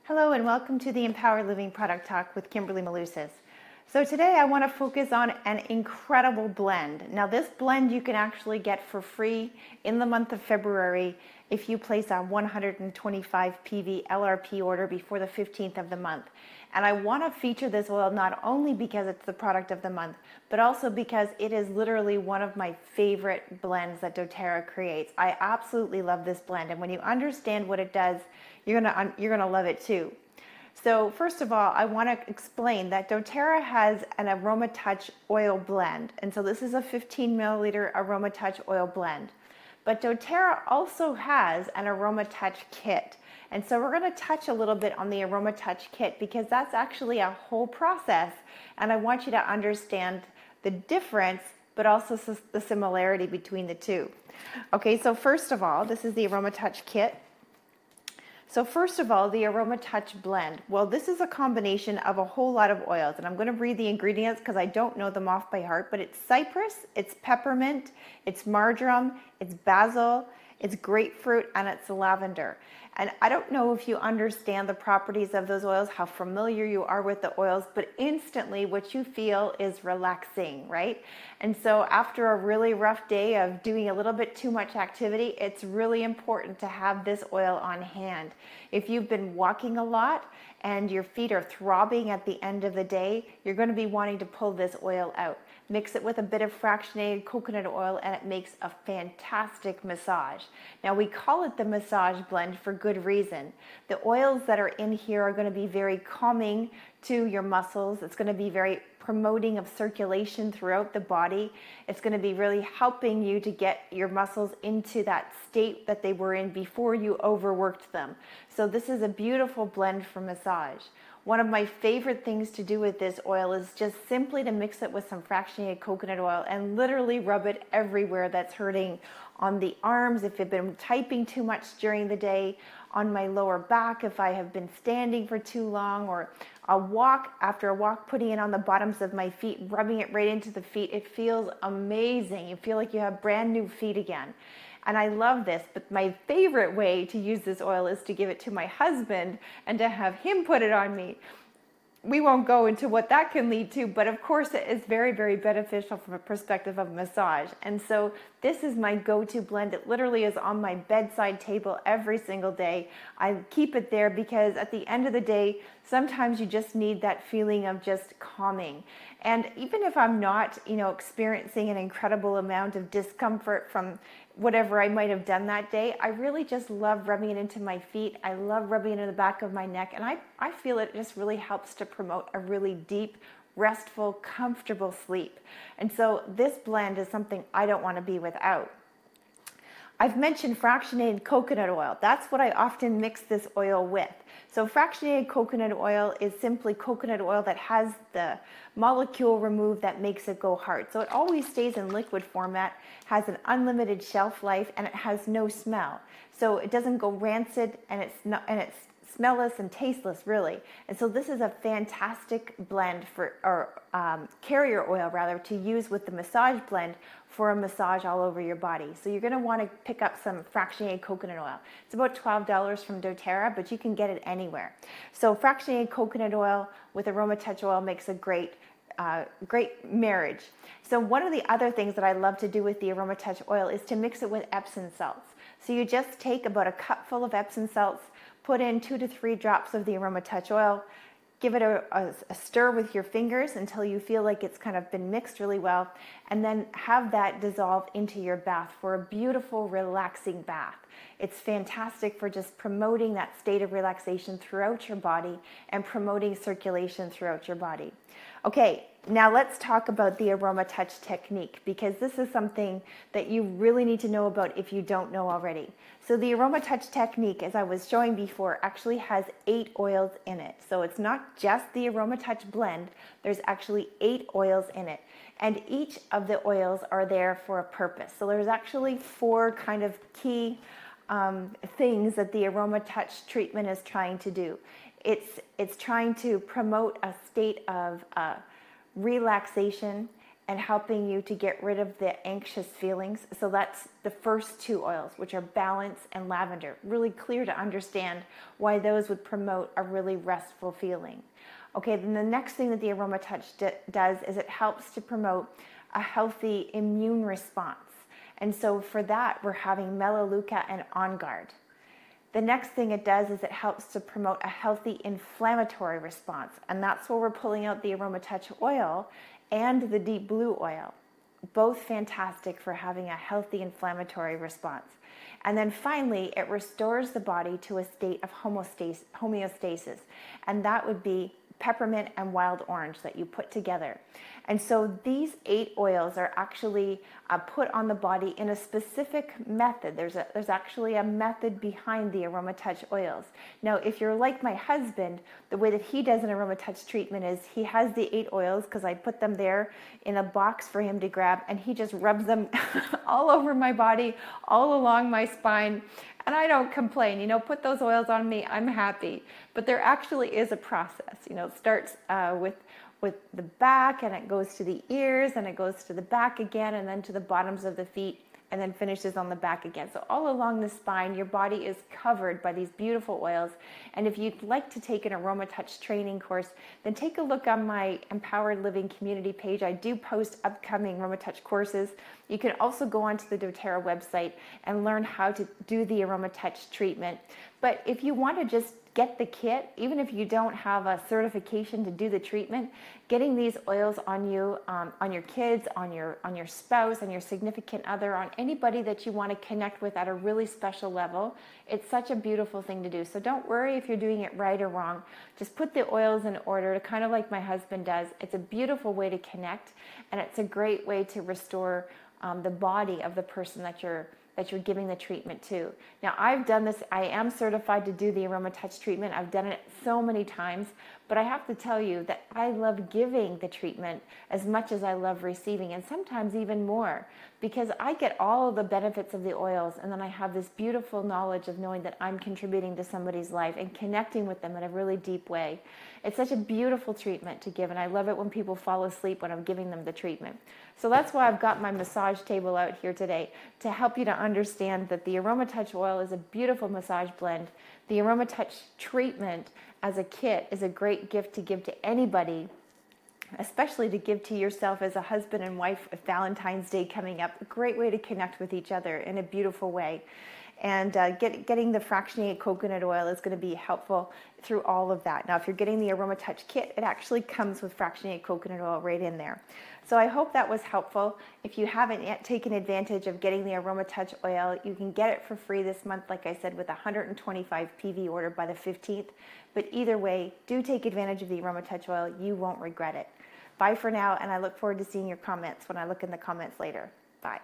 Hello and welcome to the Empower Living Product Talk with Kimberly Malusis. So today I want to focus on an incredible blend. Now this blend you can actually get for free in the month of February if you place a 125 PV LRP order before the 15th of the month. And I want to feature this oil not only because it's the product of the month, but also because it is literally one of my favorite blends that doTERRA creates. I absolutely love this blend, and when you understand what it does, you're gonna love it too. So first of all, I want to explain that doTERRA has an Aroma Touch oil blend, and so this is a 15 milliliter Aroma Touch oil blend. But doTERRA also has an Aroma Touch kit. And so we're going to touch a little bit on the Aroma Touch kit because that's actually a whole process, and I want you to understand the difference but also the similarity between the two. Okay, so first of all, this is the Aroma Touch kit. So first of all, the Aroma Touch blend. Well, this is a combination of a whole lot of oils, and I'm going to read the ingredients because I don't know them off by heart, but it's cypress, it's peppermint, it's marjoram, it's basil, it's grapefruit, and it's lavender. And I don't know if you understand the properties of those oils, how familiar you are with the oils, but instantly what you feel is relaxing, right? And so after a really rough day of doing a little bit too much activity, it's really important to have this oil on hand. If you've been walking a lot and your feet are throbbing at the end of the day, you're going to be wanting to pull this oil out. Mix it with a bit of fractionated coconut oil and it makes a fantastic massage. Now we call it the massage blend for good reason. The oils that are in here are going to be very calming to your muscles. It's going to be very promoting of circulation throughout the body. It's going to be really helping you to get your muscles into that state that they were in before you overworked them. So this is a beautiful blend for massage. One of my favorite things to do with this oil is just simply to mix it with some fractionated coconut oil and literally rub it everywhere that's hurting, on the arms if you've been typing too much during the day, on my lower back if I have been standing for too long, or after a walk, putting it on the bottoms of my feet, rubbing it right into the feet. It feels amazing. You feel like you have brand new feet again. And I love this, but my favorite way to use this oil is to give it to my husband and to have him put it on me. We won't go into what that can lead to, but of course it is very, very beneficial from a perspective of massage. And so this is my go-to blend. It literally is on my bedside table every single day. I keep it there because at the end of the day, sometimes you just need that feeling of just calming. And even if I'm not, experiencing an incredible amount of discomfort from whatever I might have done that day, I really just love rubbing it into my feet. I love rubbing it in the back of my neck, and I feel it just really helps to promote a really deep, restful, comfortable sleep. And so this blend is something I don't want to be without. I've mentioned fractionated coconut oil. That's what I often mix this oil with. So fractionated coconut oil is simply coconut oil that has the molecule removed that makes it go hard. So it always stays in liquid format, has an unlimited shelf life, and it has no smell. So it doesn't go rancid, and it's smellless and tasteless, really. And so this is a fantastic blend carrier oil rather, to use with the massage blend for a massage all over your body. So you're going to want to pick up some fractionated coconut oil. It's about $12 from doTERRA, but you can get it anywhere. So fractionated coconut oil with Aroma Touch oil makes a great marriage. So one of the other things that I love to do with the Aroma Touch oil is to mix it with Epsom salts. So you just take about a cupful of Epsom salts, put in 2 to 3 drops of the Aroma Touch oil, give it a stir with your fingers until you feel like it's kind of been mixed really well, and then have that dissolve into your bath for a beautiful, relaxing bath. It's fantastic for just promoting that state of relaxation throughout your body and promoting circulation throughout your body. Okay, now let's talk about the Aroma Touch technique, because this is something that you really need to know about if you don't know already. So the Aroma Touch technique, as I was showing before, actually has 8 oils in it. So it's not just the Aroma Touch blend, there's actually 8 oils in it. And each of the oils are there for a purpose. So there's actually 4 kind of key things that the Aroma Touch treatment is trying to do. It's trying to promote a state of relaxation and helping you to get rid of the anxious feelings. So that's the first two oils, which are balance and lavender. Really clear to understand why those would promote a really restful feeling. Okay, then the next thing that the Aroma Touch does is it helps to promote a healthy immune response. And so for that, we're having Melaleuca and On Guard. The next thing it does is it helps to promote a healthy inflammatory response. And that's where we're pulling out the Aroma Touch oil and the Deep Blue oil. Both fantastic for having a healthy inflammatory response. And then finally, it restores the body to a state of homeostasis. And that would be peppermint and wild orange that you put together. And so these 8 oils are actually put on the body in a specific method. There's actually a method behind the Aroma Touch oils. Now, if you're like my husband, the way that he does an Aroma Touch treatment is he has the 8 oils, because I put them there in a box for him to grab, and he just rubs them all over my body, all along my spine. And I don't complain, put those oils on me, I'm happy. But there actually is a process, it starts with the back, and it goes to the ears, and it goes to the back again, and then to the bottoms of the feet, and then finishes on the back again. So all along the spine, your body is covered by these beautiful oils. And if you'd like to take an Aroma Touch training course, then take a look on my Empowered Living community page. I do post upcoming Aroma Touch courses. You can also go onto the doTERRA website and learn how to do the Aroma Touch treatment. But if you want to just get the kit, even if you don't have a certification to do the treatment, getting these oils on you, on your kids, on your spouse, on your significant other, on anybody that you want to connect with at a really special level, it's such a beautiful thing to do. So don't worry if you're doing it right or wrong. Just put the oils in order, kind of like my husband does. It's a beautiful way to connect, and it's a great way to restore the body of the person that you're giving the treatment to. Now, I've done this. I am certified to do the Aroma Touch treatment. I've done it so many times, but I have to tell you that I love giving the treatment as much as I love receiving, and sometimes even more, because I get all of the benefits of the oils, and then I have this beautiful knowledge of knowing that I'm contributing to somebody's life and connecting with them in a really deep way. It's such a beautiful treatment to give, and I love it when people fall asleep when I'm giving them the treatment. So that's why I've got my massage table out here today, to help you to understand that the Aroma Touch oil is a beautiful massage blend. The Aroma Touch treatment as a kit is a great gift to give to anybody, especially to give to yourself as a husband and wife with Valentine's Day coming up. A great way to connect with each other in a beautiful way. And getting the fractionated coconut oil is going to be helpful through all of that. Now, if you're getting the Aroma Touch kit, it actually comes with fractionated coconut oil right in there. So I hope that was helpful. If you haven't yet taken advantage of getting the Aroma Touch oil, you can get it for free this month, like I said, with a 125 PV order by the 15th. But either way, do take advantage of the Aroma Touch oil. You won't regret it. Bye for now, and I look forward to seeing your comments when I look in the comments later. Bye.